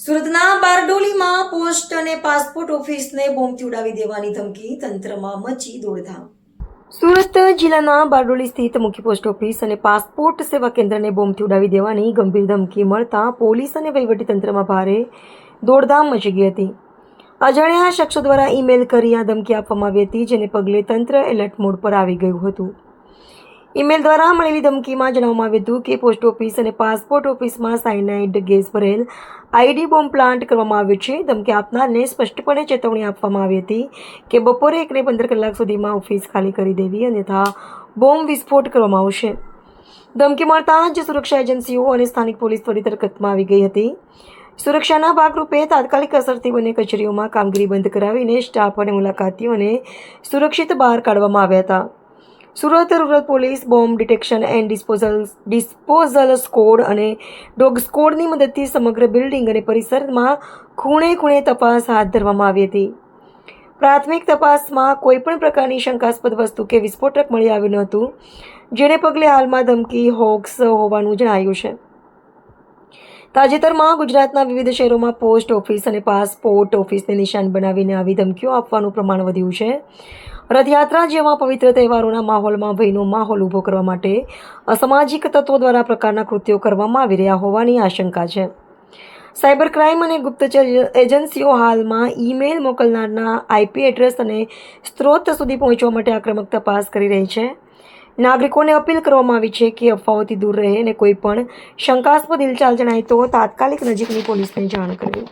સુરતના બારડોલીમાં પોસ્ટ અને પાસપોર્ટ ઓફિસને બોમ્બથી ઉડાવી દેવાની ધમકી, તંત્રમાં મચી દોડધામ. સુરત જિલ્લાના બારડોલી સ્થિત મુખ્ય પોસ્ટ ઓફિસ અને પાસપોર્ટ સેવા કેન્દ્રને બોમ્બથી ઉડાવી દેવાની ગંભીર ધમકી મળતા પોલીસ અને વહીવટીતંત્રમાં ભારે દોડધામ મચી ગઈ હતી. અજાણ્યા શખ્સો દ્વારા ઈમેલ કરી આ ધમકી આપવામાં આવી હતી, જેને પગલે તંત્ર એલર્ટ મોડ પર આવી ગયું હતું. ઈમેલ દ્વારા મળેલી ધમકીમાં જણાવવામાં આવ્યું હતું કે પોસ્ટ ઓફિસ અને પાસપોર્ટ ઓફિસમાં સાયનાઇડ ગેસ ભરેલ આઈડી બોમ્બ પ્લાન્ટ કરવામાં આવ્યો છે. ધમકી આપનારને સ્પષ્ટપણે ચેતવણી આપવામાં આવી હતી કે બપોરે 1 ને 15 કલાક સુધીમાં ઓફિસ ખાલી કરી દેવી, અન્યથા બોમ્બ વિસ્ફોટ કરવામાં આવશે. ધમકી મળતા જ સુરક્ષા એજન્સીઓ અને સ્થાનિક પોલીસ ત્વરિત હરકતમાં આવી ગઈ હતી. સુરક્ષાના ભાગરૂપે તાત્કાલિક અસરથી બંને કચેરીઓમાં કામગીરી બંધ કરાવીને સ્ટાફ અને મુલાકાતીઓને સુરક્ષિત બહાર કાઢવામાં આવ્યા હતા. Surat rural police bomb detection and disposal squad અને ડોગ સ્કોડની મદદથી સમગ્ર બિલ્ડિંગ અને પરિસરમાં ખૂણે ખૂણે તપાસ હાથ ધરવામાં આવી હતી. પ્રાથમિક તપાસમાં કોઈપણ પ્રકારની શંકાસ્પદ વસ્તુ કે વિસ્ફોટક મળી આવ્યું ન હતું, જેને પગલે હાલમાં ધમકી હોક્સ હોવાનું જણાયું છે. તાજેતરમાં ગુજરાતના વિવિધ શહેરોમાં પોસ્ટ ઓફિસ અને પાસપોર્ટ ઓફિસને નિશાન બનાવીને આવી ધમકીઓ આપવાનું પ્રમાણ વધ્યું છે. રથયાત્રા જેવા પવિત્ર તહેવારોના માહોલમાં ભયનો માહોલ ઊભો કરવા માટે અસામાજિક તત્વો દ્વારા આ પ્રકારના કૃત્યો કરવામાં આવી રહ્યા હોવાની આશંકા છે. સાયબર ક્રાઇમ અને ગુપ્તચર એજન્સીઓ હાલમાં ઈમેલ મોકલનારના આઈપી એડ્રેસ અને સ્ત્રોત સુધી પહોંચવા માટે આક્રમક તપાસ કરી રહી છે. નાગરિકોને અપીલ કરવામાં આવી છે કે અફવાઓથી દૂર રહે અને કોઈ પણ શંકાસ્પદ હિલચાલ જણાય તો તાત્કાલિક નજીકની પોલીસને જાણ કરવી.